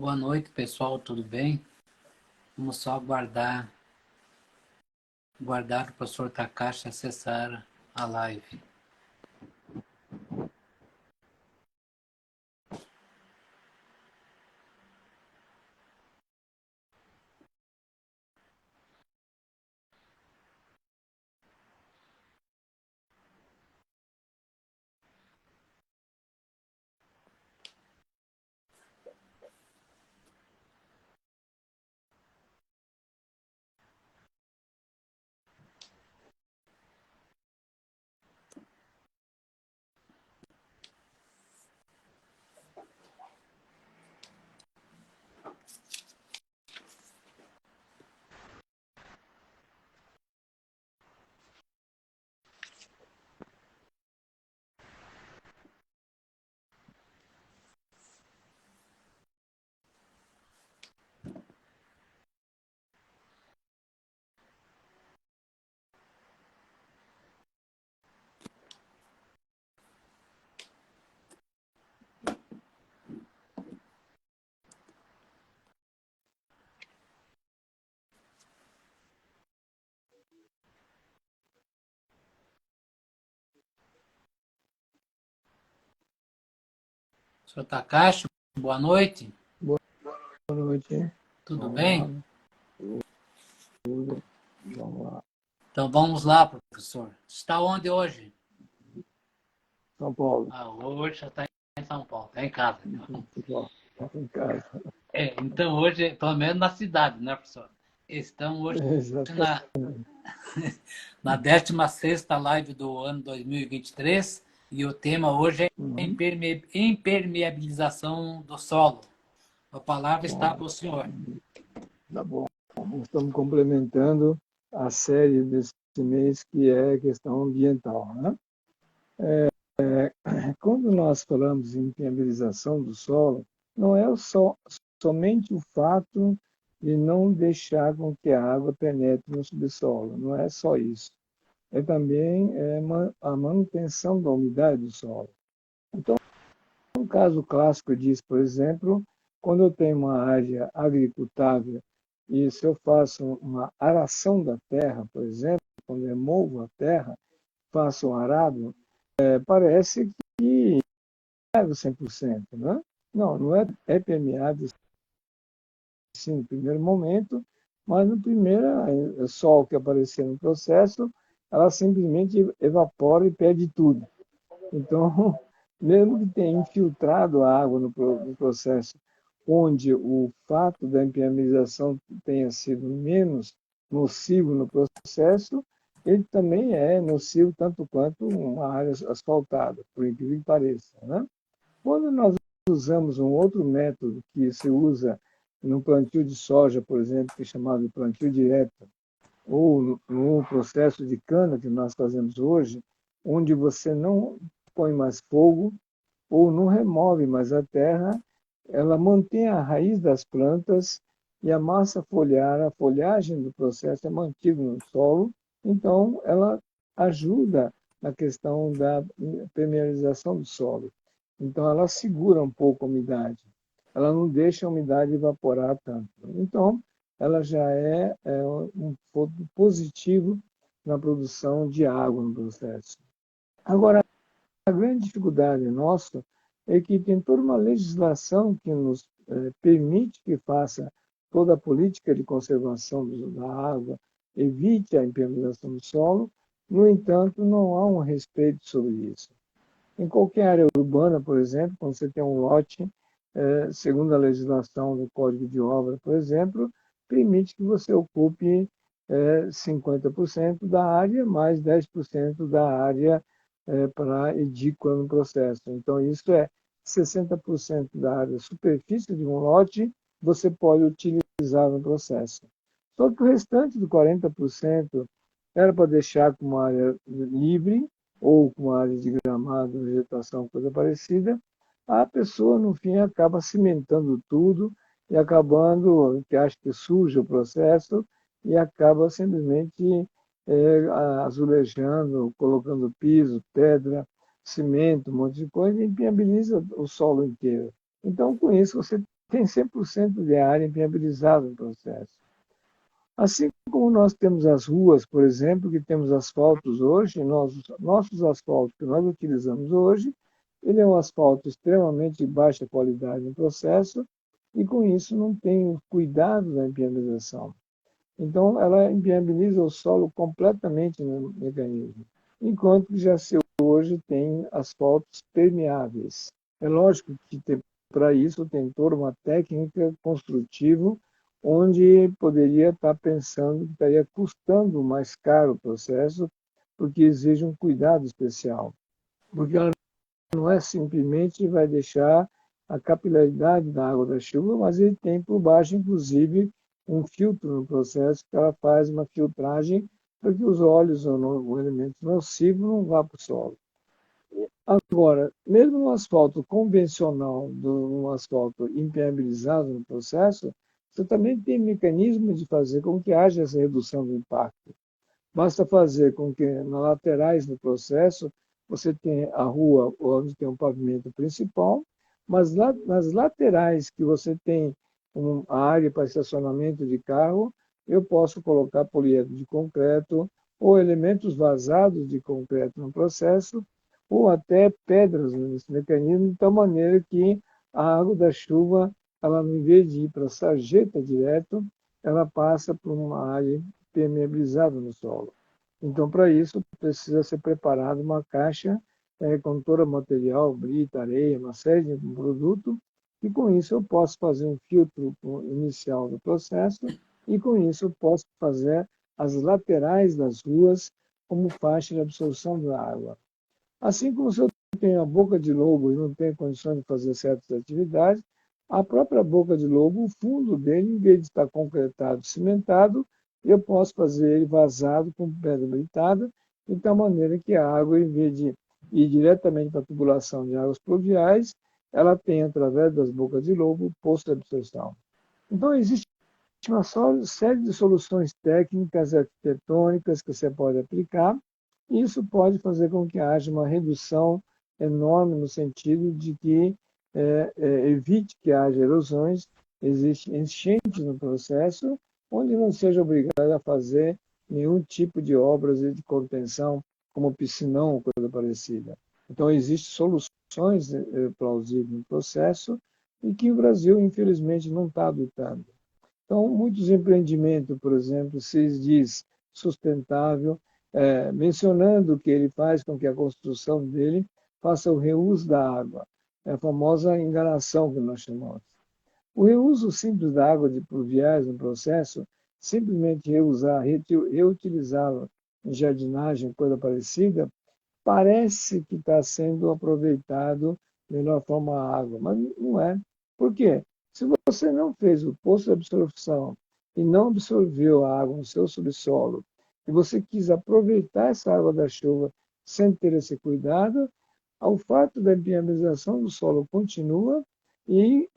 Boa noite, pessoal, tudo bem? Vamos só aguardar o professor Takashi acessar a live. Professor Takashi, boa noite. Boa noite. Tudo Vamos bem? lá. Tudo. Vamos lá. Então vamos lá, professor. Está onde hoje? São Paulo. Hoje já está em São Paulo, está em casa. Está em casa. Então hoje, pelo menos na cidade, né, professor? Estamos hoje Exatamente. na 16ª live do ano 2023 e o tema hoje é impermeabilização do solo. A palavra está para o senhor. Tá bom. Estamos complementando a série desse mês, que é a questão ambiental, né? Quando nós falamos em impermeabilização do solo, não é somente o fato de não deixar com que a água penetre no subsolo, não é só isso. É também a manutenção da umidade do solo. Então, um caso clássico disso, por exemplo, quando eu tenho uma área agricultável e se eu faço uma aração da terra, por exemplo, quando eu removo a terra, faço um arado, parece que é 100%, né? Não, não é permeável, sim, no primeiro momento, mas no primeiro sol que aparecer no processo, ela simplesmente evapora e perde tudo. Então, mesmo que tenha infiltrado a água no processo, onde o fato da impermeabilização tenha sido menos nocivo no processo, ele também é nocivo tanto quanto uma área asfaltada, por incrível que pareça, né? Quando nós usamos um outro método que se usa no plantio de soja, por exemplo, que é chamado de plantio direto, ou no processo de cana que nós fazemos hoje, onde você não põe mais fogo ou não remove mais a terra, ela mantém a raiz das plantas e a massa foliar, a folhagem do processo é mantida no solo, então ela ajuda na questão da permeabilização do solo. Então ela segura um pouco a umidade, ela não deixa a umidade evaporar tanto. Então ela já é um ponto positivo na produção de água no processo. Agora, a grande dificuldade nossa é que tem toda uma legislação que nos permite que faça toda a política de conservação da água, evite a impermeabilização do solo, no entanto, não há um respeito sobre isso. Em qualquer área urbana, por exemplo, quando você tem um lote, segundo a legislação do Código de Obra, por exemplo, permite que você ocupe 50% da área, mais 10% da área para edícula no processo. Então, isso é 60% da área superfície de um lote, você pode utilizar no processo. Só que o restante do 40% era para deixar como área livre, ou com área de gramado, vegetação, coisa parecida, a pessoa, no fim, acaba cimentando tudo e acabando, que acha que suja o processo, e acaba simplesmente azulejando, colocando piso, pedra, cimento, um monte de coisa, e impermeabiliza o solo inteiro. Então, com isso, você tem 100% de área impermeabilizada no processo. Assim como nós temos as ruas, por exemplo, que temos asfaltos hoje, nossos asfaltos que nós utilizamos hoje, ele é um asfalto extremamente de baixa qualidade no processo e, com isso, não tem o cuidado da impermeabilização. Então, ela impermeabiliza o solo completamente no mecanismo, enquanto que já se hoje tem asfaltos permeáveis. É lógico que para isso tem toda uma técnica construtiva, onde poderia estar pensando que estaria custando mais caro o processo, porque exige um cuidado especial. Porque ela não é simplesmente vai deixar a capilaridade da água da chuva, mas ele tem por baixo, inclusive, um filtro no processo, que ela faz uma filtragem para que os óleos ou elementos nocivos não vá para o solo. Agora, mesmo no asfalto convencional, no asfalto impermeabilizado no processo, você também tem mecanismos de fazer com que haja essa redução do impacto. Basta fazer com que nas laterais do processo você tenha a rua onde tem um pavimento principal, mas nas laterais que você tem a área para estacionamento de carro, eu posso colocar poliedro de concreto ou elementos vazados de concreto no processo, ou até pedras nesse mecanismo, de tal maneira que a água da chuva, ela, em vez de ir para a sarjeta direto, ela passa por uma área permeabilizada no solo. Então, para isso, precisa ser preparada uma caixa com todo o material, brita, areia, uma série de produtos, e com isso eu posso fazer um filtro inicial do processo, e com isso eu posso fazer as laterais das ruas como faixa de absorção da água. Assim como se eu tenho a boca de lobo e não tenho condições de fazer certas atividades, a própria boca de lobo, o fundo dele, em vez de estar concretado, cimentado, eu posso fazer ele vazado com pedra britada, de tal maneira que a água, em vez de ir diretamente para a tubulação de águas pluviais, ela tem, através das bocas de lobo, o poço de absorção. Então, existe uma série de soluções técnicas, arquitetônicas que você pode aplicar, e isso pode fazer com que haja uma redução enorme no sentido de que evite que haja erosões, existe enchentes no processo, onde não seja obrigado a fazer nenhum tipo de obras de contenção, como piscinão ou coisa parecida. Então, existem soluções plausíveis no processo e que o Brasil, infelizmente, não está adotando. Então, muitos empreendimentos, por exemplo, se diz sustentável, mencionando que ele faz com que a construção dele faça o reuso da água, é a famosa enganação que nós chamamos. O reuso simples da água de pluviais no processo, simplesmente reusar, reutilizá-la em jardinagem, coisa parecida, parece que está sendo aproveitado de melhor forma a água, mas não é. Por quê? Se você não fez o poço de absorção e não absorveu a água no seu subsolo, e você quis aproveitar essa água da chuva sem ter esse cuidado, o fato da impermeabilização do solo continua e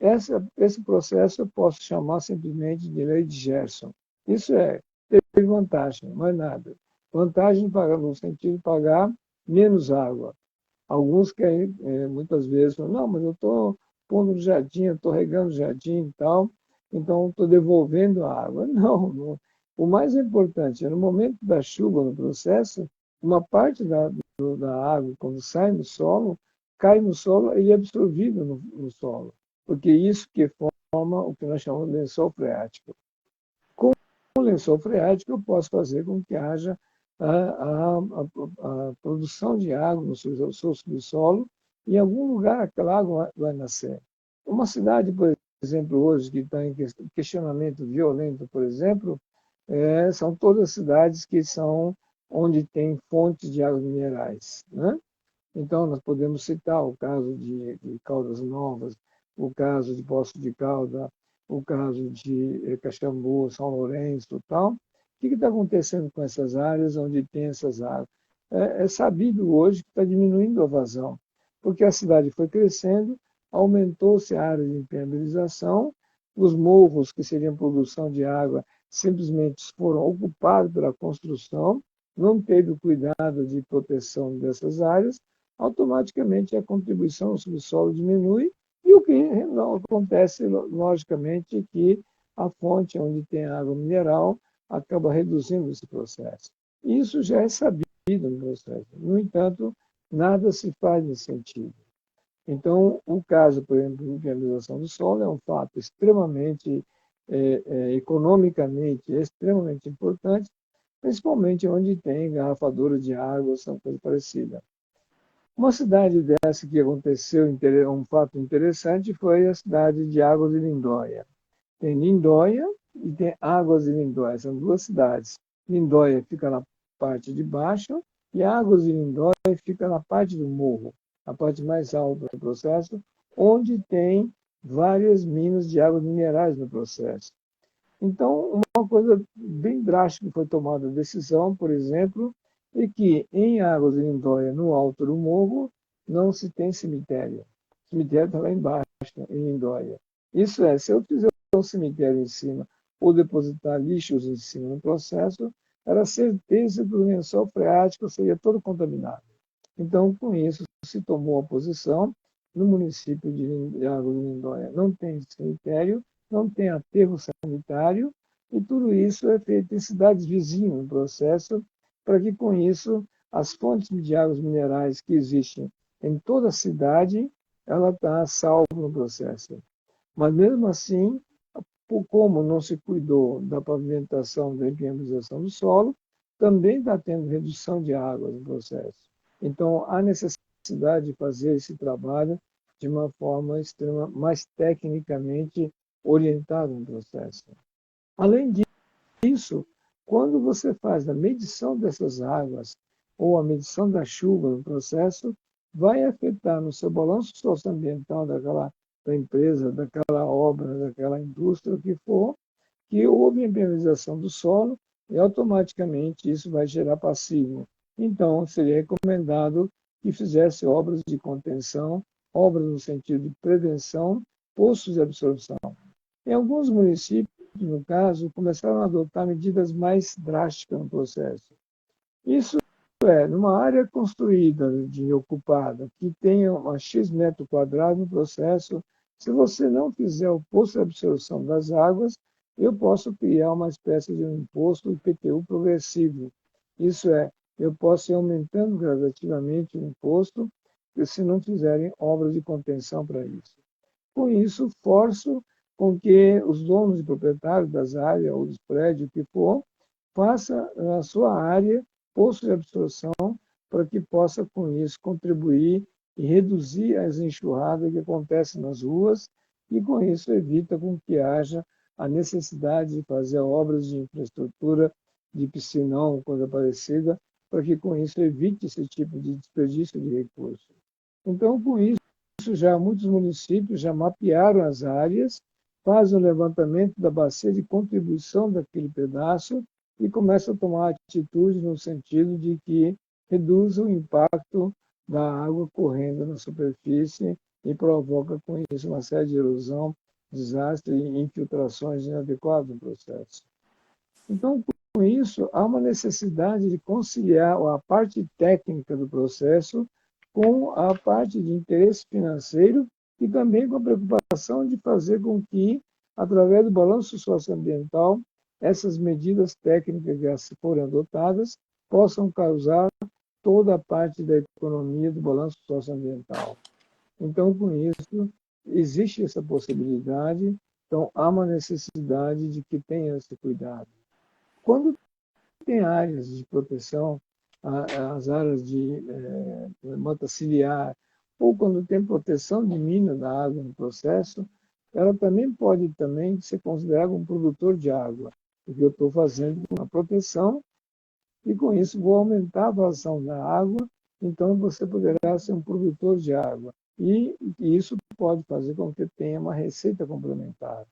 esse processo eu posso chamar simplesmente de lei de Gerson. Isso teve vantagem, mais nada. Vantagem no sentido de pagar menos água. Alguns querem, muitas vezes, falam, não, mas eu estou pondo no jardim, eu estou regando o jardim e tal, então estou devolvendo a água. Não. O mais importante é, no momento da chuva, no processo, uma parte da água, quando sai no solo, cai no solo e é absorvido no solo, porque isso que forma o que nós chamamos de lençol freático. Com o lençol freático, eu posso fazer com que haja a produção de água no seu subsolo, e em algum lugar aquela água vai nascer. Uma cidade, por exemplo, hoje, que está em questionamento violento, por exemplo, são todas cidades que são onde tem fontes de águas minerais, né? Então, nós podemos citar o caso de Caldas Novas, o caso de Poços de Calda, o caso de Caxambu, São Lourenço e tal. O que está acontecendo com essas áreas onde tem essas águas? É sabido hoje que está diminuindo a vazão, porque a cidade foi crescendo, aumentou-se a área de impermeabilização, os morros, que seriam produção de água, simplesmente foram ocupados pela construção, não teve o cuidado de proteção dessas áreas, automaticamente a contribuição ao subsolo diminui E o que não acontece, logicamente, é que a fonte onde tem água mineral acaba reduzindo esse processo. Isso já é sabido no processo. No entanto, nada se faz nesse sentido. Então, o caso, por exemplo, de impermeabilização do solo é um fato extremamente, economicamente, extremamente importante, principalmente onde tem engarrafadora de água, ou coisa parecida. Uma cidade dessa que aconteceu, um fato interessante, foi a cidade de Águas de Lindóia. Tem Lindóia e tem Águas de Lindóia, são duas cidades. Lindóia fica na parte de baixo e Águas de Lindóia fica na parte do morro, a parte mais alta do processo, onde tem várias minas de águas minerais no processo. Então, uma coisa bem drástica foi tomada a decisão, por exemplo, é que em Águas de Lindóia, no alto do morro, não se tem cemitério. O cemitério está lá embaixo, em Lindóia. Isso é, se eu fizer um cemitério em cima ou depositar lixos em cima no processo, era certeza que o lençol freático seria todo contaminado. Então, com isso, se tomou a posição no município de Águas de Lindóia. Não tem cemitério, não tem aterro sanitário, e tudo isso é feito em cidades vizinhas no processo, para que com isso as fontes de águas minerais que existem em toda a cidade, ela está salva no processo. Mas mesmo assim, por como não se cuidou da pavimentação, da impermeabilização do solo, também está tendo redução de água no processo. Então, há necessidade de fazer esse trabalho de uma forma mais tecnicamente orientada no processo. Além disso, quando você faz a medição dessas águas ou a medição da chuva no processo, vai afetar no seu balanço socioambiental da empresa, daquela obra, daquela indústria, o que for, que houve impermeabilização do solo e automaticamente isso vai gerar passivo. Então, seria recomendado que fizesse obras de contenção, obras no sentido de prevenção, poços de absorção. Em alguns municípios, no caso, começaram a adotar medidas mais drásticas no processo. Isso é, numa área construída, ocupada, que tenha uma X metro quadrado no processo, se você não fizer o poço de absorção das águas, eu posso criar uma espécie de um imposto IPTU progressivo. Isso é, eu posso ir aumentando gradativamente o imposto se não fizerem obras de contenção para isso. Com isso, forço com que os donos e proprietários das áreas ou dos prédios, o que for, façam na sua área poço de absorção para que possa, com isso, contribuir e reduzir as enxurradas que acontecem nas ruas e, com isso, evita com que haja a necessidade de fazer obras de infraestrutura, de piscinão, coisa parecida, para que, com isso, evite esse tipo de desperdício de recursos. Então, com isso, já muitos municípios já mapearam as áreas, fazem o levantamento da bacia de contribuição daquele pedaço e começam a tomar atitudes no sentido de que reduz o impacto da água correndo na superfície e provoca com isso uma série de erosão, desastre e infiltrações inadequadas no processo. Então, com isso, há uma necessidade de conciliar a parte técnica do processo com a parte de interesse financeiro e também com a preocupação de fazer com que, através do balanço socioambiental, essas medidas técnicas que já forem adotadas possam causar toda a parte da economia do balanço socioambiental. Então, com isso, existe essa possibilidade, então há uma necessidade de que tenha esse cuidado. Quando tem áreas de proteção, as áreas de mata ciliar, ou quando tem proteção de mina da água no processo, ela também pode ser considerada um produtor de água, porque eu estou fazendo uma proteção e com isso vou aumentar a vazão da água, então você poderá ser um produtor de água. E isso pode fazer com que tenha uma receita complementar.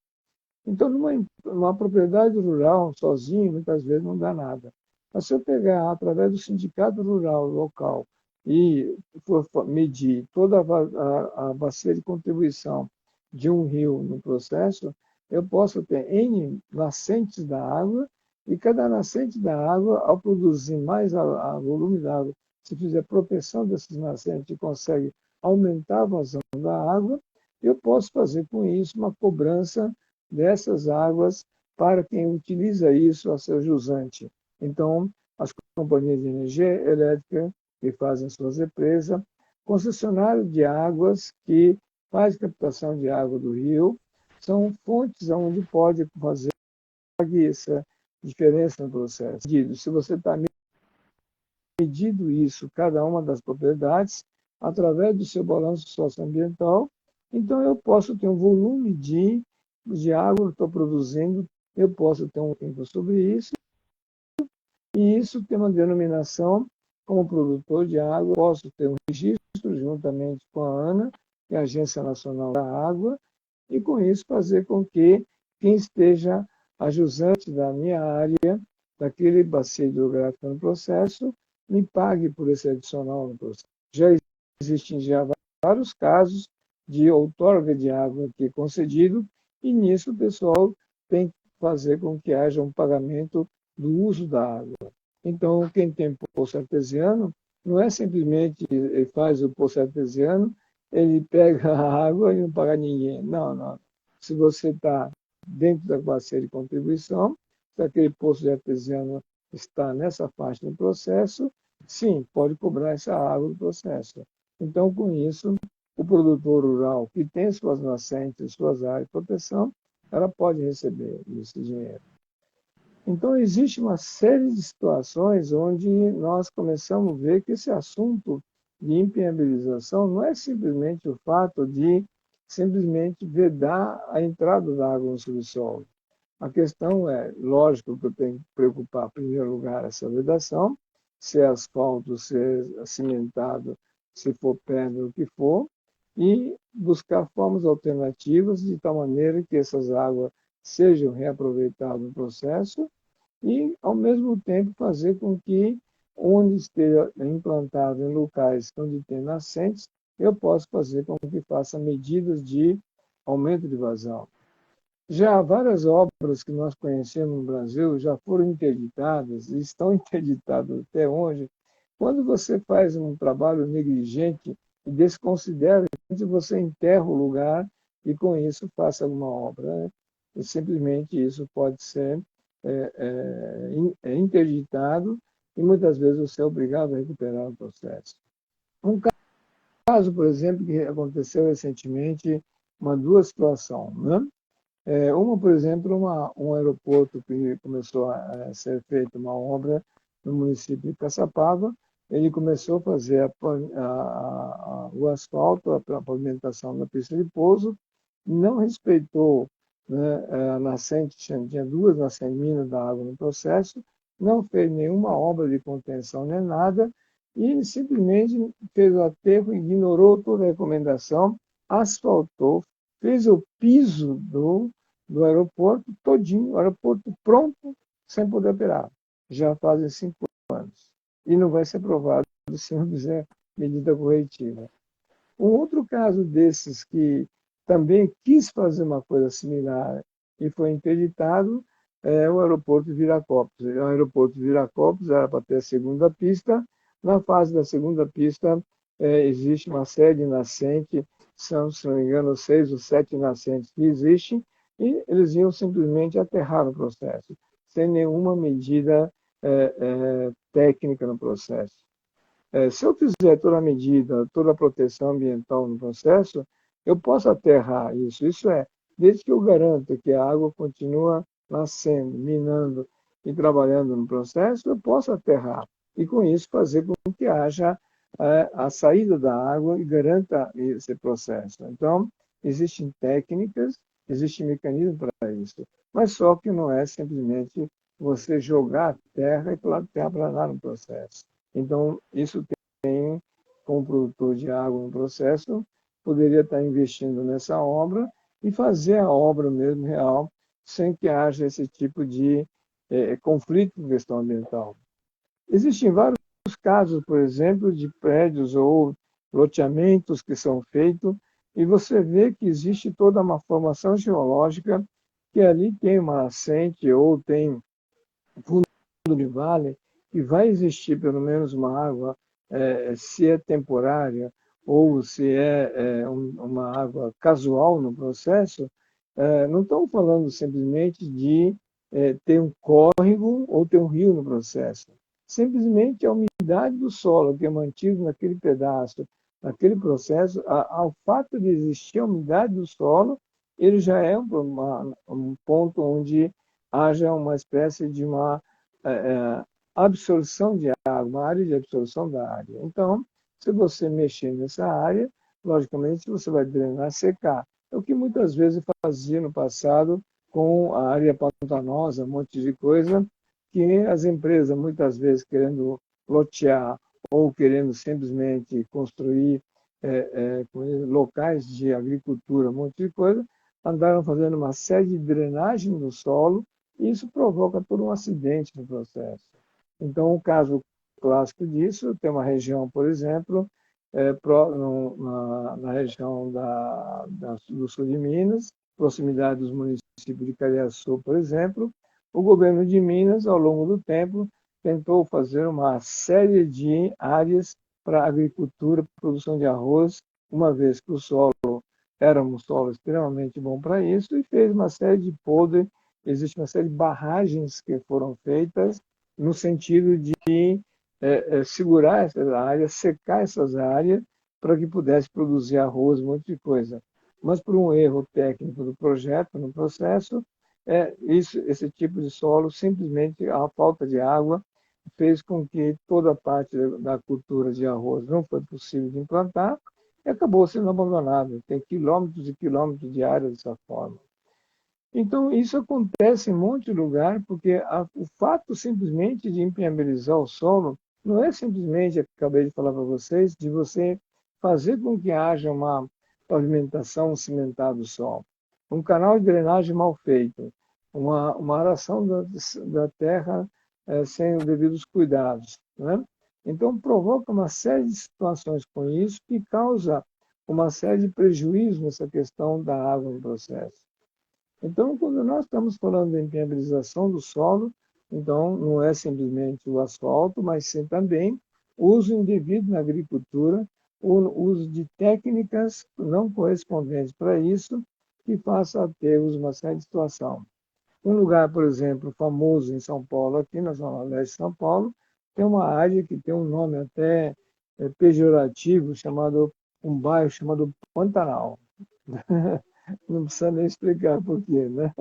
Então, numa propriedade rural, sozinho, muitas vezes não dá nada. Mas se eu pegar, através do sindicato rural local, e for medir toda a bacia de contribuição de um rio no processo, eu posso ter N nascentes da água, e cada nascente da água, ao produzir mais a volume da água, se fizer proteção dessas nascentes, consegue aumentar a vazão da água, eu posso fazer com isso uma cobrança dessas águas para quem utiliza isso a seu jusante. Então, as companhias de energia elétrica que fazem suas represas, concessionário de águas que faz captação de água do rio, são fontes onde pode fazer essa diferença no processo. Se você está medindo isso, cada uma das propriedades, através do seu balanço socioambiental, então eu posso ter um volume de água que estou produzindo, eu posso ter um tempo sobre isso, e isso tem uma denominação como produtor de água, posso ter um registro juntamente com a ANA, que é a Agência Nacional da Água, e com isso fazer com que quem esteja a jusante da minha área, daquele bacia hidrográfico no processo, me pague por esse adicional no processo. Já existem vários casos de outorga de água aqui concedido, e nisso o pessoal tem que fazer com que haja um pagamento do uso da água. Então, quem tem poço artesiano, não é simplesmente ele faz o poço artesiano, ele pega a água e não paga ninguém. Não, não. Se você está dentro da bacia de contribuição, se aquele poço de artesiano está nessa faixa do processo, sim, pode cobrar essa água do processo. Então, com isso, o produtor rural que tem suas nascentes, suas áreas de proteção, ela pode receber esse dinheiro. Então, existe uma série de situações onde nós começamos a ver que esse assunto de impermeabilização não é simplesmente o fato de simplesmente vedar a entrada da água no subsolo. A questão é, lógico que eu tenho que preocupar, em primeiro lugar, essa vedação, se é asfalto, se é cimentado, se for pedra, o que for, e buscar formas alternativas de tal maneira que essas águas sejam reaproveitadas no processo e, ao mesmo tempo, fazer com que, onde esteja implantado em locais onde tem nascentes, eu possa fazer com que faça medidas de aumento de vazão. Já várias obras que nós conhecemos no Brasil já foram interditadas e estão interditadas até hoje. Quando você faz um trabalho negligente e desconsidera, você enterra o lugar e com isso faça alguma obra, né? E simplesmente isso pode ser interditado e muitas vezes você é obrigado a recuperar o processo. Um caso, por exemplo, que aconteceu recentemente, duas situações, né? Uma, por exemplo, um aeroporto que começou a ser feita uma obra no município de Caçapava, ele começou a fazer o asfalto, a pavimentação da pista de pouso, não respeitou, né, a nascente, tinha duas nascentes minas da água no processo, não fez nenhuma obra de contenção nem nada, e simplesmente fez o aterro, ignorou toda a recomendação, asfaltou, fez o piso do aeroporto todinho, o aeroporto pronto, sem poder operar. Já fazem 5 anos. E não vai ser aprovado se não fizer medida corretiva. Um outro caso desses que também quis fazer uma coisa similar e foi interditado é o aeroporto de Viracopos. O aeroporto de Viracopos era para ter a segunda pista. Na fase da segunda pista, existe uma série de nascentes, são, se não me engano, 6 ou 7 nascentes que existem, e eles iam simplesmente aterrar o processo, sem nenhuma medida técnica no processo. Se eu fizer toda a medida, toda a proteção ambiental no processo, eu posso aterrar isso. Isso desde que eu garanta que a água continua nascendo, minando e trabalhando no processo, eu posso aterrar. E com isso fazer com que haja a saída da água e garanta esse processo. Então, existem técnicas, existem mecanismos para isso. Mas só que não é simplesmente você jogar terra e terraplanar no processo. Então, isso tem, como produtor de água no processo, poderia estar investindo nessa obra e fazer a obra mesmo real, sem que haja esse tipo de conflito com questão ambiental. Existem vários casos, por exemplo, de prédios ou loteamentos que são feitos e você vê que existe toda uma formação geológica que ali tem uma nascente ou tem fundo de vale e vai existir pelo menos uma água, se é temporária ou se uma água casual no processo, não estamos falando simplesmente de ter um córrego ou ter um rio no processo. Simplesmente a umidade do solo que é mantido naquele pedaço, naquele processo, ao fato de existir a umidade do solo, ele já é um ponto onde haja uma espécie de uma absorção de água, uma área de absorção da área. Então, se você mexer nessa área, logicamente você vai drenar, secar. É o que muitas vezes fazia no passado com a área pantanosa, um monte de coisa, que as empresas, muitas vezes, querendo lotear ou querendo simplesmente construir locais de agricultura, um monte de coisa, andaram fazendo uma série de drenagem do solo, e isso provoca todo um acidente no processo. Então, o caso clássico disso tem uma região, por exemplo, na região do sul de Minas, proximidade dos municípios de Cariaçu, por exemplo, o governo de Minas, ao longo do tempo, tentou fazer uma série de áreas para agricultura, produção de arroz, uma vez que o solo era um solo extremamente bom para isso, e fez uma série de polders, existe uma série de barragens que foram feitas no sentido de segurar essas áreas, secar essas áreas, para que pudesse produzir arroz, um monte de coisa. Mas por um erro técnico do projeto, no processo, esse tipo de solo, simplesmente a falta de água, fez com que toda a parte da cultura de arroz não foi possível de implantar e acabou sendo abandonado. Tem quilômetros e quilômetros de área dessa forma. Então, isso acontece em um monte de lugar, porque o fato simplesmente de impermeabilizar o solo não é simplesmente, acabei de falar para vocês, de você fazer com que haja uma pavimentação cimentada do solo, um canal de drenagem mal feito, uma aração da terra sem os devidos cuidados, né? Então, provoca uma série de situações com isso que causa uma série de prejuízos nessa questão da água no processo. Então, quando nós estamos falando de impermeabilização do solo, então não é simplesmente o asfalto, mas sim também o uso indevido na agricultura, o uso de técnicas não correspondentes para isso, que faça ter uma série de situação. Um lugar, por exemplo, famoso em São Paulo, aqui na Zona Leste de São Paulo, tem uma área que tem um nome até pejorativo, um bairro chamado Pantanal. Não precisa nem explicar por quê, né?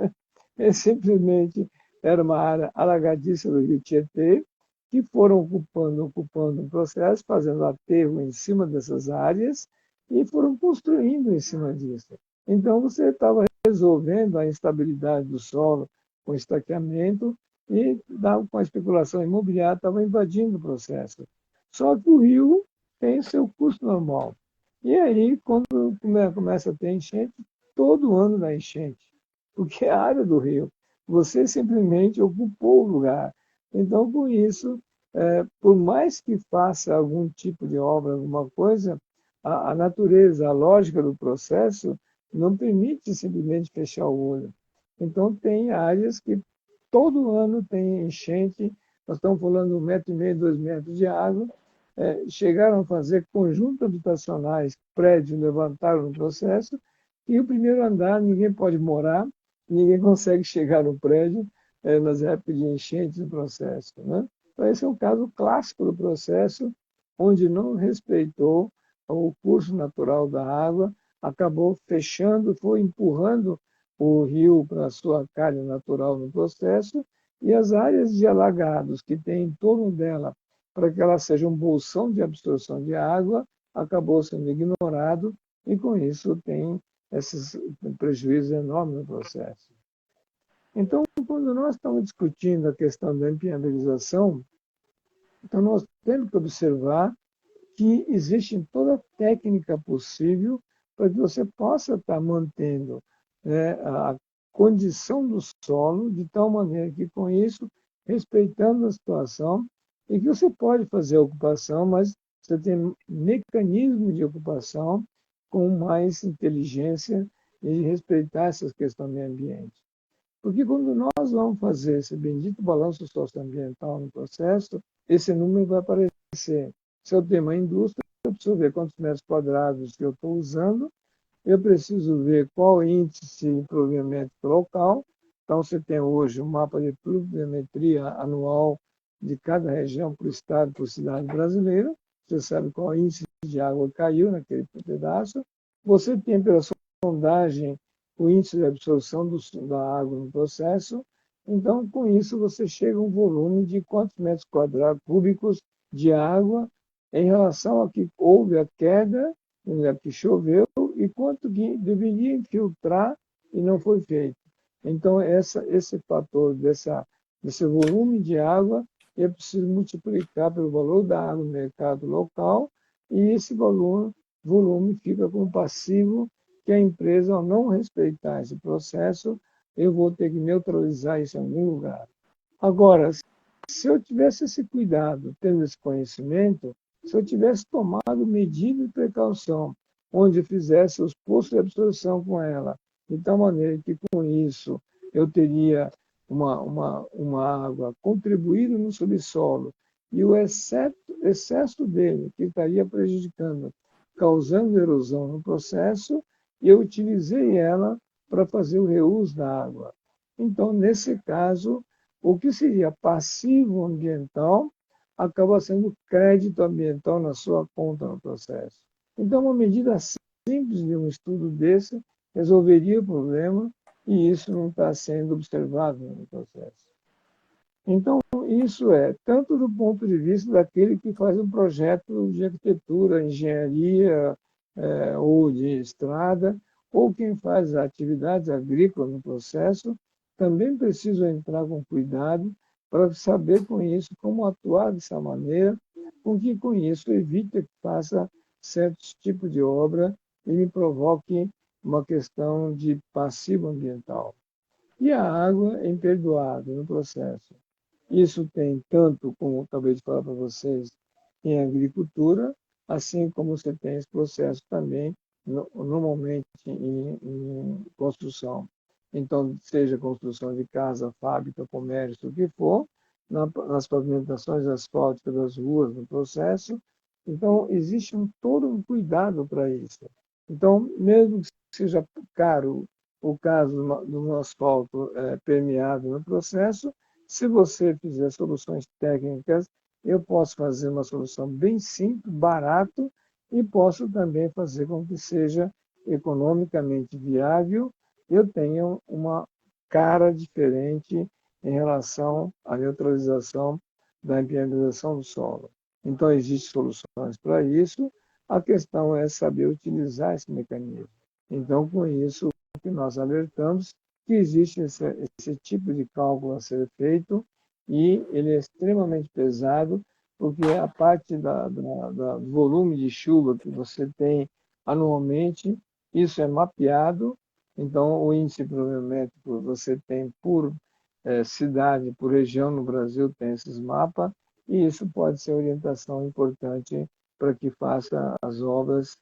Simplesmente era uma área alagadiça do Rio Tietê, que foram ocupando o processo, fazendo aterro em cima dessas áreas e foram construindo em cima disso. Então, você estava resolvendo a instabilidade do solo com estaqueamento e com a especulação imobiliária estava invadindo o processo. Só que o rio tem o seu curso normal. E aí, quando começa a ter enchente, todo ano dá enchente, porque é a área do rio. Você simplesmente ocupou o lugar. Então, com isso, por mais que faça algum tipo de obra, alguma coisa, a natureza, a lógica do processo não permite simplesmente fechar o olho. Então, tem áreas que todo ano tem enchente, nós estamos falando de 1,5 m, 2 metros de água, chegaram a fazer conjuntos habitacionais, prédios levantaram no processo, e o primeiro andar ninguém pode morar, ninguém consegue chegar no prédio nas épocas de enchente do processo, né? Então, esse é um caso clássico do processo, onde não respeitou o curso natural da água, acabou fechando, foi empurrando o rio para a sua calha natural no processo, e as áreas de alagados que tem em torno dela, para que ela seja um bolsão de absorção de água, acabou sendo ignorado, e com isso tem esses prejuízos enormes no processo. Então, quando nós estamos discutindo a questão da impermeabilização, então nós temos que observar que existe toda a técnica possível para que você possa estar mantendo a condição do solo de tal maneira que, com isso, respeitando a situação, e que você pode fazer a ocupação, mas você tem mecanismo de ocupação com mais inteligência e respeitar essas questões do meio ambiente. Porque quando nós vamos fazer esse bendito balanço socioambiental no processo, esse número vai aparecer. Se eu tenho uma indústria, absorver quantos metros quadrados que eu estou usando, eu preciso ver qual o índice de pluviométrico local. Então, você tem hoje um mapa de pluviometria anual de cada região, por estado, por cidade brasileira. Você sabe qual índice de água caiu naquele pedaço. Você tem, pela sondagem, o índice de absorção da água no processo. Então, com isso, você chega a um volume de quantos metros quadrados cúbicos de água em relação a que houve a queda, a que choveu, e quanto que deveria infiltrar e não foi feito. Então, esse fator desse volume de água, é preciso multiplicar pelo valor da água no mercado local, e esse volume fica como passivo que a empresa, ao não respeitar esse processo, eu vou ter que neutralizar isso em algum lugar. Agora, se eu tivesse esse cuidado, tendo esse conhecimento, se eu tivesse tomado medida de precaução, onde eu fizesse os postos de absorção com ela, de tal maneira que com isso eu teria uma água contribuindo no subsolo e o excesso dele, que estaria prejudicando, causando erosão no processo, eu utilizei ela para fazer o reuso da água. Então, nesse caso, o que seria passivo ambiental acaba sendo crédito ambiental na sua conta no processo. Então, uma medida simples de um estudo desse resolveria o problema e isso não está sendo observado no processo. Então, isso é tanto do ponto de vista daquele que faz um projeto de arquitetura, engenharia ou de estrada, ou quem faz atividades agrícolas no processo, também precisa entrar com cuidado para saber com isso como atuar dessa maneira, com que com isso evite que faça certos tipos de obra e me provoque uma questão de passivo ambiental. E a água é imperdoável no processo. Isso tem tanto, como eu acabei de falar para vocês, em agricultura, assim como você tem esse processo também, normalmente, em construção. Então, seja construção de casa, fábrica, comércio, o que for, nas pavimentações asfálticas das ruas, no processo. Então, existe todo um cuidado para isso. Então, mesmo que seja caro o caso do asfalto permeado no processo, se você fizer soluções técnicas, eu posso fazer uma solução bem simples, barato, e posso também fazer com que seja economicamente viável, eu tenha uma cara diferente em relação à neutralização da impermeabilização do solo. Então, existem soluções para isso, a questão é saber utilizar esse mecanismo. Então, com isso, o que nós alertamos que existe esse tipo de cálculo a ser feito e ele é extremamente pesado, porque a parte do volume de chuva que você tem anualmente, isso é mapeado, então o índice pluviométrico você tem por cidade, por região no Brasil, tem esses mapas, e isso pode ser orientação importante para que faça as obras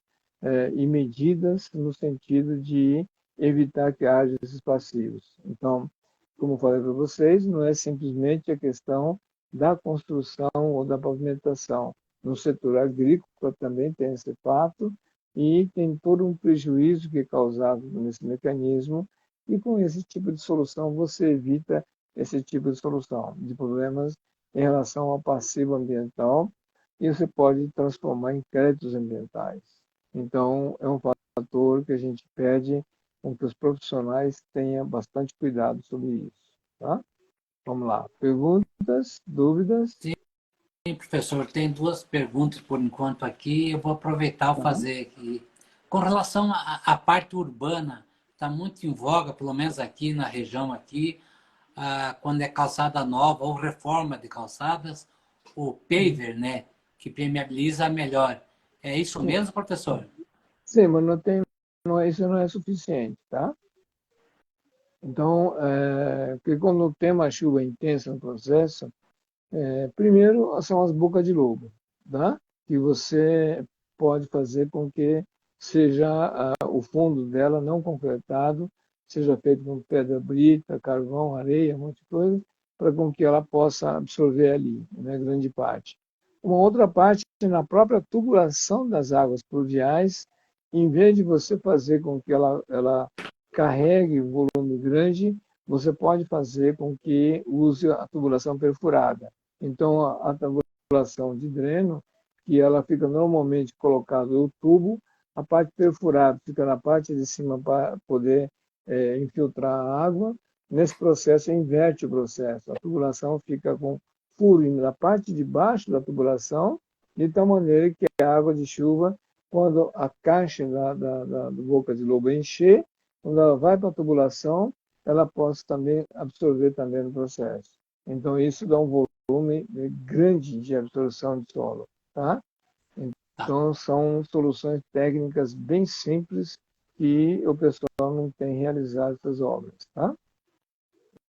e medidas no sentido de evitar que haja esses passivos. Então, como falei para vocês, não é simplesmente a questão da construção ou da pavimentação. No setor agrícola também tem esse fato e tem todo um prejuízo que é causado nesse mecanismo e com esse tipo de solução você evita esse tipo de solução de problemas em relação ao passivo ambiental e você pode transformar em créditos ambientais. Então, é um fator que a gente pede com que os profissionais tenham bastante cuidado sobre isso. Tá? Vamos lá. Perguntas, dúvidas? Sim, professor, tem duas perguntas por enquanto aqui. Eu vou aproveitar e Tá? fazer aqui. Com relação à parte urbana, está muito em voga, pelo menos aqui na região aqui, quando é calçada nova ou reforma de calçadas, o paver, né, que permeabiliza melhor. É isso Sim, mesmo, professor? sim, mas isso não é suficiente, tá? Então, porque quando tem uma chuva intensa no processo, primeiro são as bocas de lobo, tá? Que você pode fazer com que seja o fundo dela não concretado, seja feito com pedra brita, carvão, areia, um monte de coisa, para com que ela possa absorver ali, né, grande parte. Uma outra parte, na própria tubulação das águas pluviais, em vez de você fazer com que ela carregue um volume grande, você pode fazer com que use a tubulação perfurada. Então, a tubulação de dreno, que ela fica normalmente colocada no tubo, a parte perfurada fica na parte de cima para poder infiltrar a água. Nesse processo, inverte o processo. A tubulação fica com furo na parte de baixo da tubulação, de tal maneira que a água de chuva, quando a caixa da boca de lobo encher, quando ela vai para a tubulação, ela possa também absorver também no processo. Então, isso dá um volume grande de absorção de solo. Tá? Tá. Então, são soluções técnicas bem simples que o pessoal não tem realizado essas obras. Tá?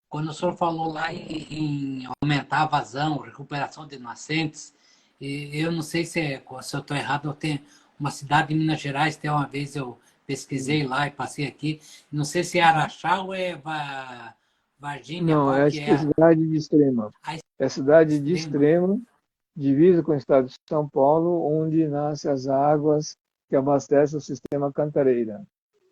Quando o senhor falou lá em aumentar a vazão, recuperação de nascentes, eu não sei se eu estou errado, eu tenho uma cidade de Minas Gerais, até uma vez eu pesquisei lá e passei aqui, não sei se é Araxá ou é Varginha, Não, qual é a que é cidade de Extrema. a É a cidade de extrema? Extrema, divisa com o estado de São Paulo, onde nascem as águas que abastecem o sistema Cantareira.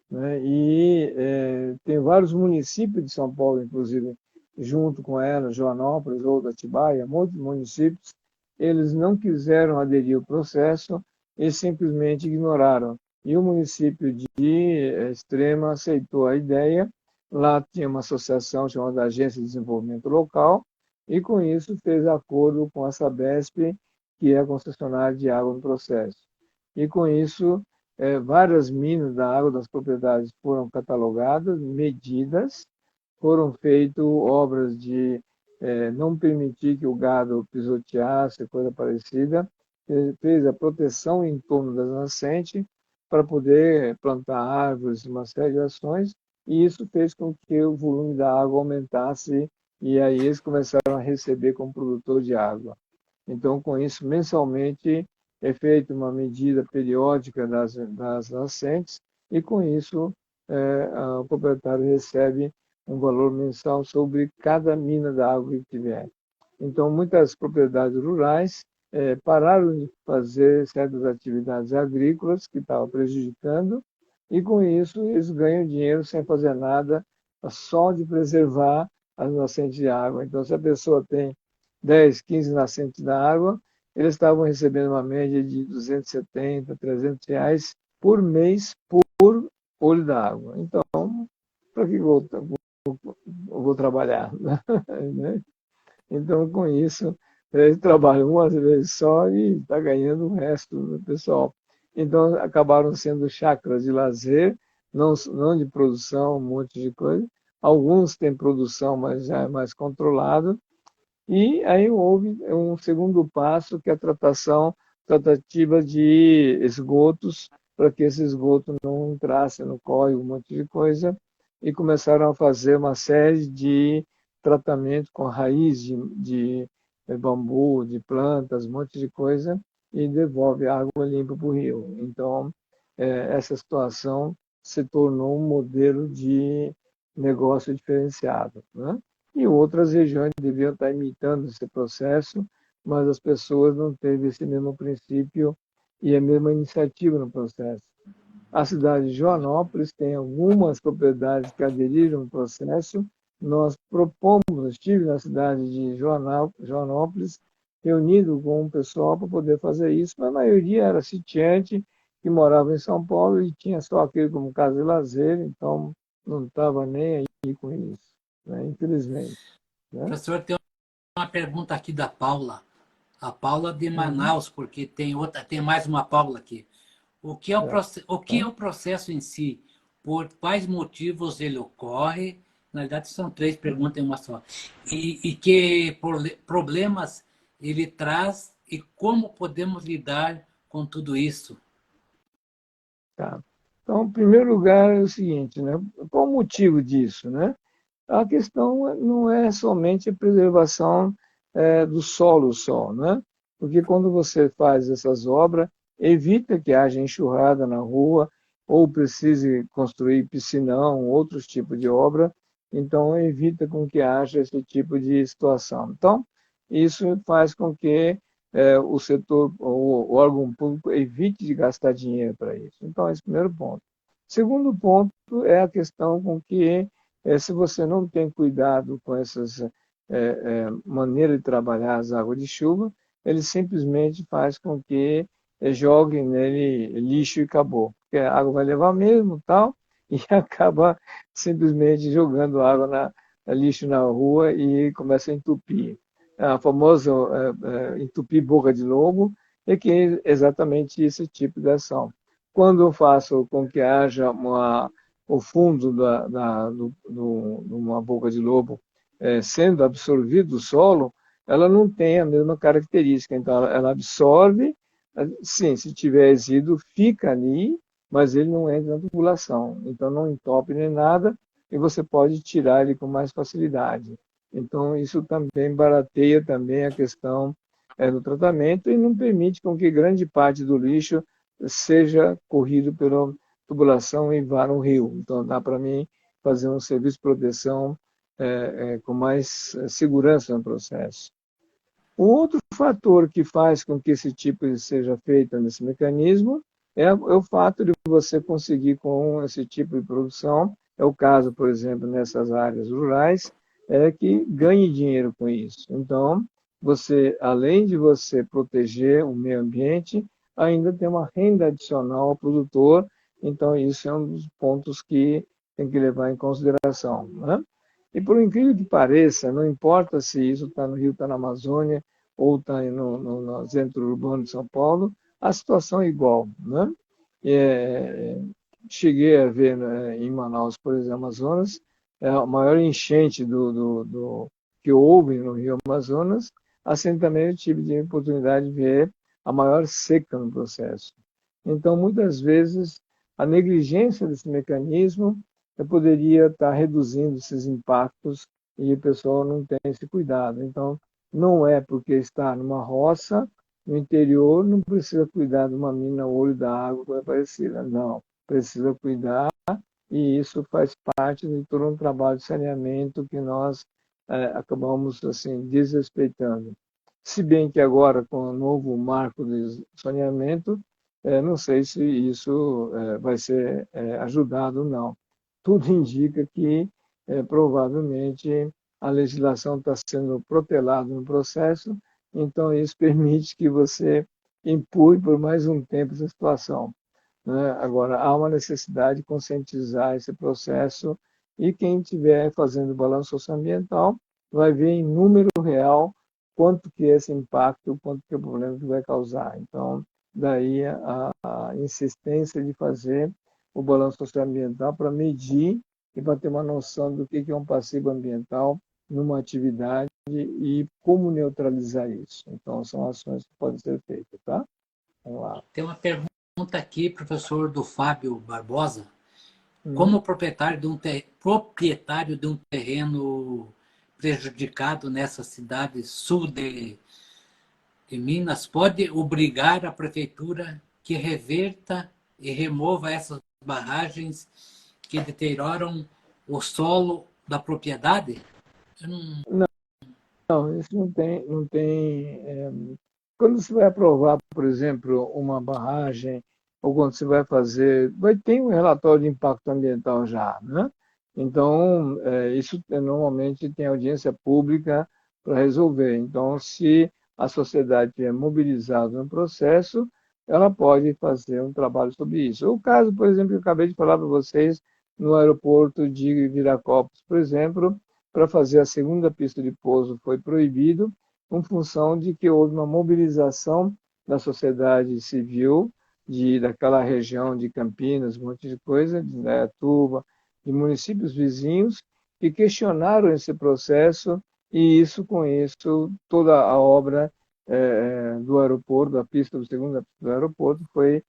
Né? E tem vários municípios de São Paulo, inclusive, junto com ela, Joanópolis ou Atibaia, muitos municípios, eles não quiseram aderir ao processo e simplesmente ignoraram. E o município de Extrema aceitou a ideia. Lá tinha uma associação chamada Agência de Desenvolvimento Local, e com isso fez acordo com a Sabesp, que é a concessionária de água no processo. E com isso, várias minas da água das propriedades foram catalogadas, medidas, foram feitas obras de não permitir que o gado pisoteasse, coisa parecida, fez a proteção em torno das nascentes para poder plantar árvores, uma série de ações, e isso fez com que o volume da água aumentasse, e aí eles começaram a receber como produtor de água. Então, com isso, mensalmente, é feita uma medida periódica das nascentes, e com isso, o proprietário recebe um valor mensal sobre cada mina da água que tiver. Então, muitas propriedades rurais pararam de fazer certas atividades agrícolas que estavam prejudicando, e com isso eles ganham dinheiro sem fazer nada, só de preservar as nascentes de água. Então, se a pessoa tem 10, 15 nascentes da água, eles estavam recebendo uma média de 270, R$ 300 por mês por olho da água. Então, para que eu vou trabalhar? Né? Então, com isso, eles trabalham uma vez só e está ganhando o resto do pessoal. Então, acabaram sendo chácaras de lazer, não de produção, um monte de coisa. Alguns têm produção, mas já é mais controlado. E aí houve um segundo passo, que é a tratativa de esgotos, para que esse esgoto não entrasse no córrego, um monte de coisa, e começaram a fazer uma série de tratamentos com raiz de bambu, de plantas, um monte de coisa, e devolve a água limpa para o rio. Então, essa situação se tornou um modelo de negócio diferenciado, né? E outras regiões deviam estar imitando esse processo, mas as pessoas não teve esse mesmo princípio e a mesma iniciativa no processo. A cidade de Joanópolis tem algumas propriedades que aderiram ao processo. Nós propomos, eu estive na cidade de Joanópolis, reunido com o pessoal para poder fazer isso, mas a maioria era sitiante, que morava em São Paulo e tinha só aquele como casa de lazer, então não estava nem aí com isso, né? Infelizmente. Né? Professor, tem uma pergunta aqui da Paula. A Paula de Uhum. Manaus, porque tem outra, tem mais uma Paula aqui. O que é o processo em si? Por quais motivos ele ocorre? Na verdade, são três perguntas em uma só. E que problemas ele traz e como podemos lidar com tudo isso? Tá. Então, em primeiro lugar, é o seguinte, né? Qual o motivo disso, né? A questão não é somente a preservação do solo só, né? Porque quando você faz essas obras, evita que haja enxurrada na rua ou precise construir piscinão, outros tipos de obra, então evita com que haja esse tipo de situação. Então, isso faz com que o setor, o órgão público evite de gastar dinheiro para isso. Então, esse é o primeiro ponto. Segundo ponto é a questão com que, se você não tem cuidado com essas maneiras de trabalhar as águas de chuva, ele simplesmente faz com que jogue nele lixo e acabou. Porque a água vai levar mesmo, tal, e acaba simplesmente jogando água lixo na rua e começa a entupir. A famosa entupir boca de lobo, é que é exatamente esse tipo de ação. Quando eu faço com que haja o fundo de uma boca de lobo sendo absorvido do solo, ela não tem a mesma característica. Então, ela absorve, sim, se tiver resíduo, fica ali, mas ele não entra na tubulação. Então, não entope nem nada, e você pode tirar ele com mais facilidade. Então, isso também barateia também a questão do tratamento e não permite com que grande parte do lixo seja corrido pela tubulação e vá no rio. Então, dá para mim fazer um serviço de proteção com mais segurança no processo. O outro fator que faz com que esse tipo seja feito nesse mecanismo é o fato de você conseguir com esse tipo de produção, é o caso, por exemplo, nessas áreas rurais, que ganhe dinheiro com isso. Então, você, além de você proteger o meio ambiente, ainda tem uma renda adicional ao produtor, então isso é um dos pontos que tem que levar em consideração, né? E por incrível que pareça, não importa se isso está no Rio, está na Amazônia, ou está no centro urbano de São Paulo, a situação é igual, né? Cheguei a ver, né, em Manaus, por exemplo, Amazonas, a maior enchente que houve no Rio Amazonas, assim também eu tive a oportunidade de ver a maior seca no processo. Então, muitas vezes, a negligência desse mecanismo poderia estar reduzindo esses impactos e o pessoal não tem esse cuidado. Então, não é porque está numa roça, no interior, não precisa cuidar de uma mina olho da água, coisa parecida. Não, precisa cuidar e isso faz parte de todo um trabalho de saneamento que nós acabamos assim desrespeitando. Se bem que agora, com o novo marco de saneamento, não sei se isso vai ser ajudado ou não. Tudo indica que provavelmente a legislação está sendo protelada no processo, então isso permite que você empurre por mais um tempo essa situação, né? Agora, há uma necessidade de conscientizar esse processo e quem estiver fazendo balanço socioambiental vai ver em número real quanto que é esse impacto, quanto que é o problema que vai causar. Então, daí a insistência de fazer o balanço socioambiental para medir e para ter uma noção do que é um passivo ambiental numa atividade e como neutralizar isso. Então, são ações que podem ser feitas, tá? Vamos lá. Tem uma pergunta aqui, professor, do Fábio Barbosa. Uhum. Como proprietário de um terreno prejudicado nessa cidade sul de Minas, pode obrigar a prefeitura que reverta e remova essas barragens que deterioram o solo da propriedade? Eu não... Não, isso não tem. Quando você vai aprovar, por exemplo, uma barragem, ou quando você vai fazer, vai ter um relatório de impacto ambiental já, né? Então, isso normalmente tem audiência pública para resolver. Então, se a sociedade estiver mobilizada no processo, ela pode fazer um trabalho sobre isso. O caso, por exemplo, que eu acabei de falar para vocês no aeroporto de Viracopos, por exemplo, para fazer a segunda pista de pouso foi proibido, em função de que houve uma mobilização da sociedade civil daquela região de Campinas, um monte de coisa, de Indaiatuba, de municípios vizinhos, que questionaram esse processo e isso, com isso, toda a obra do aeroporto, a pista do segunda pista do aeroporto foi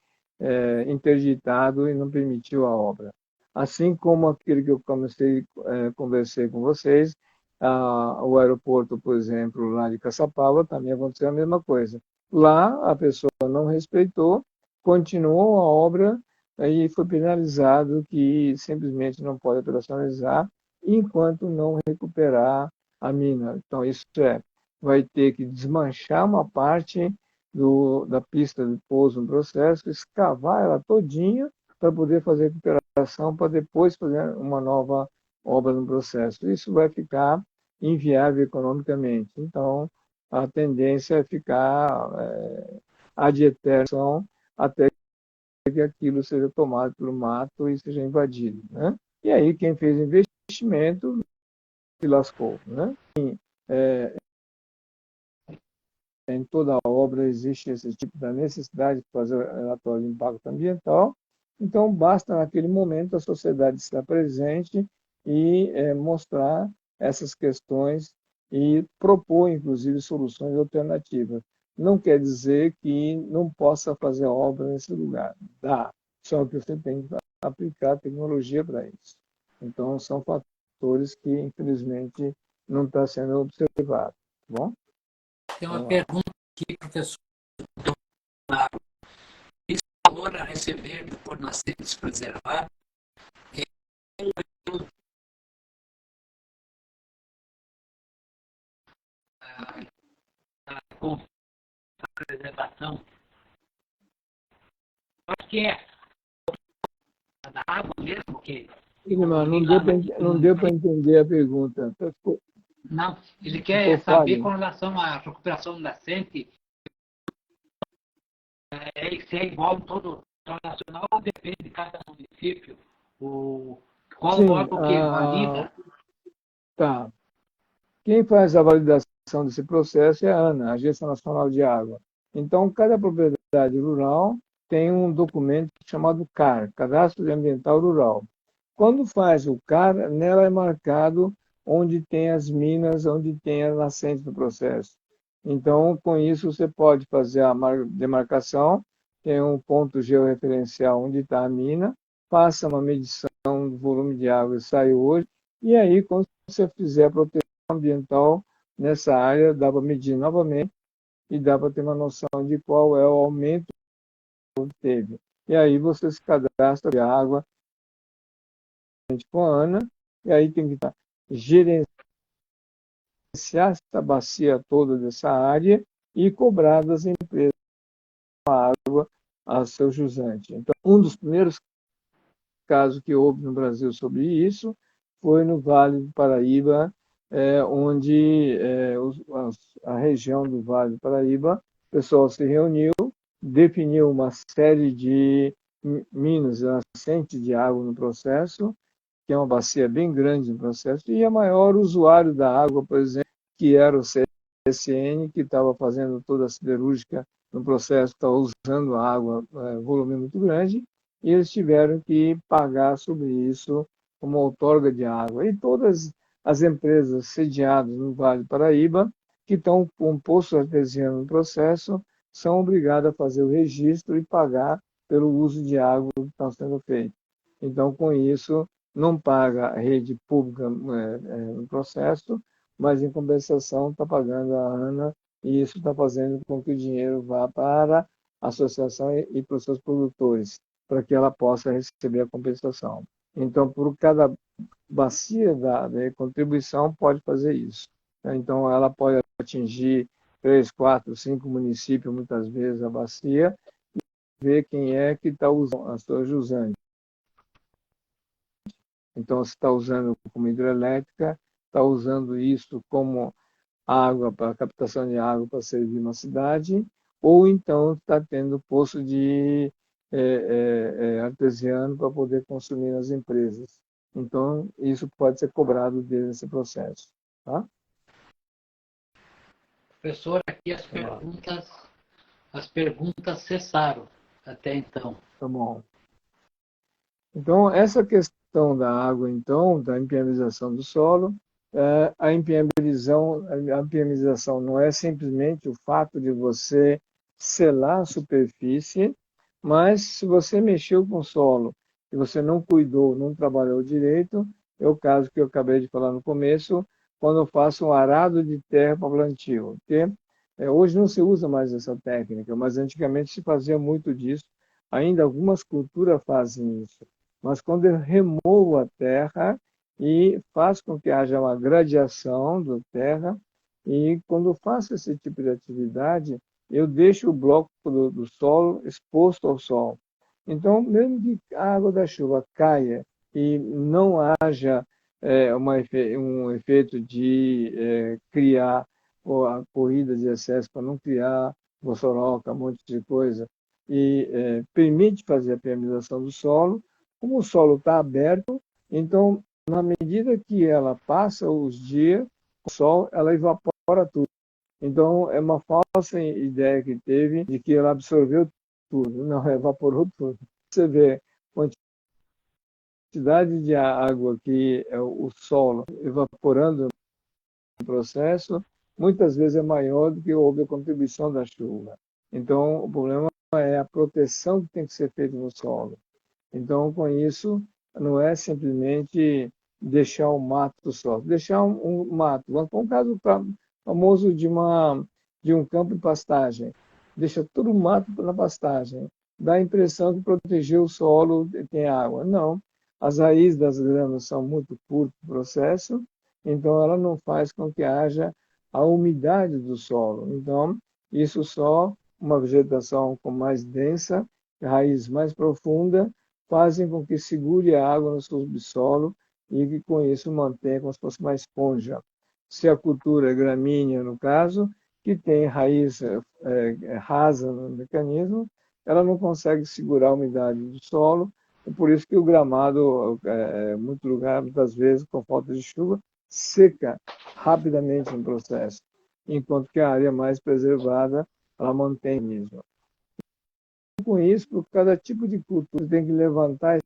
interditado e não permitiu a obra. Assim como aquele que eu conversei com vocês, o aeroporto, por exemplo, lá de Caçapava, também aconteceu a mesma coisa. Lá, a pessoa não respeitou, continuou a obra e foi penalizado que simplesmente não pode operacionalizar enquanto não recuperar a mina. Então, isso vai ter que desmanchar uma parte da pista de pouso no processo, escavar ela todinha para poder fazer a recuperação, para depois fazer uma nova obra no processo. Isso vai ficar inviável economicamente. Então, a tendência é ficar ad eternum até que aquilo seja tomado pelo mato e seja invadido, né? E aí quem fez investimento se lascou, né? É, em toda obra existe esse tipo da necessidade de fazer o relatório de impacto ambiental, então basta naquele momento a sociedade estar presente e mostrar essas questões e propor, inclusive, soluções alternativas. Não quer dizer que não possa fazer obra nesse lugar. Dá, só que você tem que aplicar tecnologia para isso. Então, são fatores que, infelizmente, não está sendo observado. Tá bom? Tem uma pergunta aqui, professor. Esse valor a receber por nascentes preservados com a preservação? Acho que é da água mesmo que. Não deu para entender a pergunta. Não, ele quer Ficou saber falho. com relação à recuperação nascente, se é igual em todo o território nacional ou depende de cada município? Qual o Sim, órgão que valida? tá. Quem faz a validação desse processo é a ANA, a Agência Nacional de Água. Então, cada propriedade rural tem um documento chamado CAR, Cadastro Ambiental Rural. Quando faz o CAR, nela é marcado onde tem as minas, onde tem a nascente do processo. Então, com isso, você pode fazer a demarcação, tem um ponto georreferencial onde está a mina, passa uma medição do volume de água que sai hoje, e aí, quando você fizer a proteção ambiental nessa área, dá para medir novamente e dá para ter uma noção de qual é o aumento que teve. E aí você se cadastra de água com a ANA, e aí tem que gerenciar essa bacia toda dessa área e cobrar das empresas a água a seu jusante. Então, um dos primeiros casos que houve no Brasil sobre isso foi no Vale do Paraíba, onde a região do Vale do Paraíba, o pessoal se reuniu, definiu uma série de minas, nascente de água no processo, que é uma bacia bem grande no processo, e a maior usuário da água, por exemplo, que era o CSN, que estava fazendo toda a siderúrgica no processo, estava usando a água, volume muito grande, e eles tiveram que pagar sobre isso uma outorga de água. E todas as empresas sediadas no Vale do Paraíba, que estão com poço artesiano no processo, são obrigadas a fazer o registro e pagar pelo uso de água que está sendo feito. Então, com isso, não paga a rede pública no processo, mas, em compensação, está pagando a ANA, e isso está fazendo com que o dinheiro vá para a associação e para os seus produtores, para que ela possa receber a compensação. Então, por cada bacia da contribuição, pode fazer isso. Então, ela pode atingir 3, 4, 5 municípios, muitas vezes, a bacia, e ver quem é que está usando a sua jusante. Então, se está usando como hidrelétrica, está usando isso como água, para captação de água para servir uma cidade, ou então está tendo poço de artesiano para poder consumir nas empresas. Então, isso pode ser cobrado desse processo. Tá? Professor, aqui as perguntas cessaram até então. Tá bom. Então, essa questão da água, então, da impermeabilização do solo, a impermeabilização não é simplesmente o fato de você selar a superfície, mas se você mexeu com o solo e você não cuidou, não trabalhou direito, é o caso que eu acabei de falar no começo, quando eu faço um arado de terra para plantio. Porque, hoje não se usa mais essa técnica, mas antigamente se fazia muito disso. Ainda algumas culturas fazem isso. Mas quando eu removo a terra e faço com que haja uma gradiação da terra, E quando eu faço esse tipo de atividade, eu deixo o bloco do solo exposto ao sol. Então, mesmo que a água da chuva caia e não haja um efeito de criar a corrida de excesso para não criar bossoroca, um monte de coisa, e permite fazer a permeabilização do solo, como o solo está aberto, então, na medida que ela passa os dias, o sol, ela evapora tudo. Então, é uma falsa ideia que teve de que ela absorveu tudo. Não, evaporou tudo. Você vê a quantidade de água que é o solo evaporando no processo, muitas vezes é maior do que houve a contribuição da chuva. Então, o problema é a proteção que tem que ser feita no solo. Então, com isso, não é simplesmente deixar o mato só. Deixar um mato. Um caso famoso de um campo de pastagem. Deixa todo o mato na pastagem. Dá a impressão que protegeu o solo tem água. Não. As raízes das gramas são muito curtas no processo, então ela não faz com que haja a umidade do solo. Então, isso só uma vegetação com mais densa, raiz mais profunda, fazem com que segure a água no subsolo e que com isso mantenha como se fosse uma esponja. Se a cultura é gramínea, no caso, que tem raiz rasa no mecanismo, ela não consegue segurar a umidade do solo, e por isso que o gramado, muito lugar, muitas vezes, com falta de chuva, seca rapidamente no processo, enquanto que a área mais preservada, ela mantém mesmo. Com isso, por cada tipo de cultura, tem que levantar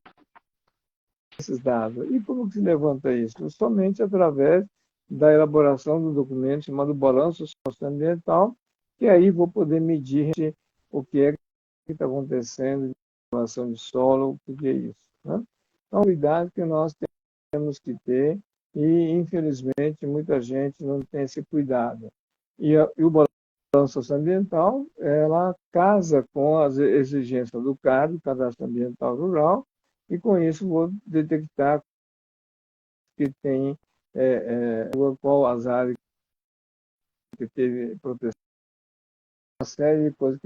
esses dados. E como que se levanta isso? Somente através da elaboração do documento chamado Balanço Socioambiental, que aí vou poder medir o que é que está acontecendo em relação de solo, o que é isso. Né? Então, cuidado que nós temos que ter e, infelizmente, muita gente não tem esse cuidado. E o balanço socioambiental, ela casa com as exigências do CARD, Cadastro Ambiental Rural, e com isso vou detectar que tem qual as áreas que teve proteção, uma série de coisas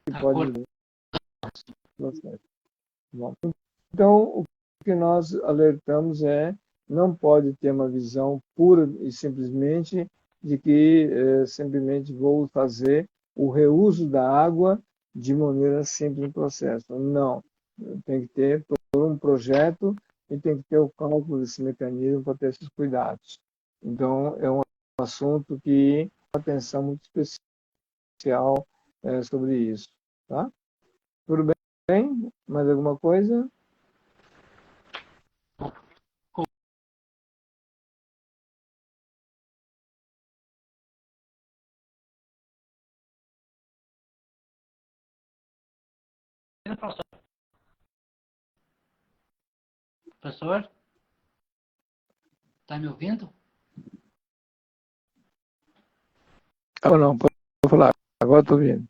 que pode mudar o processo. Bom, então, o que nós alertamos não pode ter uma visão pura e simplesmente de que simplesmente vou fazer o reuso da água de maneira simples no processo. Não, tem que ter todo um projeto e tem que ter o cálculo desse mecanismo para ter esses cuidados. Então, é um assunto que tem uma atenção muito especial sobre isso. Tá? Tudo bem? Mais alguma coisa? Professor, está me ouvindo? Não, pode falar. Agora estou vendo.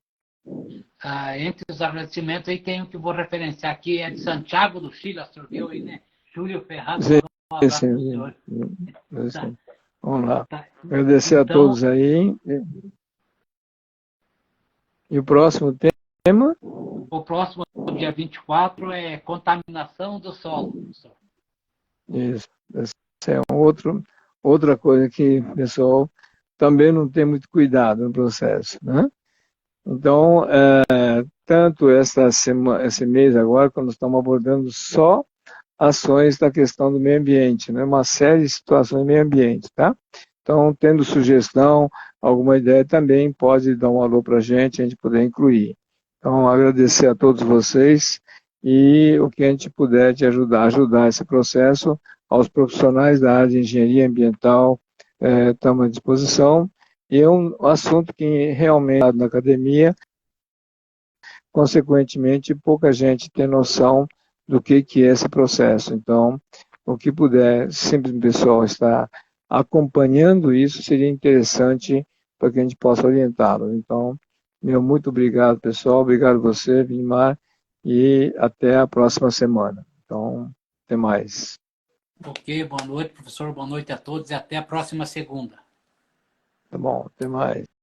Entre os agradecimentos aí tem um que eu vou referenciar aqui, é de Santiago do Chile, absorveu aí, né? Júlio Ferrado, Sim, um abraço sim, para o senhor. sim. Vamos lá. Tá. Agradecer Então, a todos aí. E o próximo tema? o próximo, dia 24, é contaminação do solo, professor. Isso. Essa é outra coisa que o pessoal também não tem muito cuidado no processo, né? Então, tanto esse mês agora, quando estamos abordando só ações da questão do meio ambiente, né? Uma série de situações do meio ambiente, tá? Então, tendo sugestão, alguma ideia também pode dar um alô para a gente poder incluir. Então, agradecer a todos vocês e o que a gente puder te ajudar esse processo, aos profissionais da área de engenharia ambiental, estamos à disposição. E é um assunto que realmente na academia, consequentemente, pouca gente tem noção do que é esse processo. Então, o que puder, sempre o pessoal está acompanhando isso, seria interessante para que a gente possa orientá-lo. Então, meu muito obrigado, pessoal. Obrigado você, Vinmar, e até a próxima semana. Então, até mais. Ok, boa noite, professor. Boa noite a todos e até a próxima segunda. Tá bom, até mais.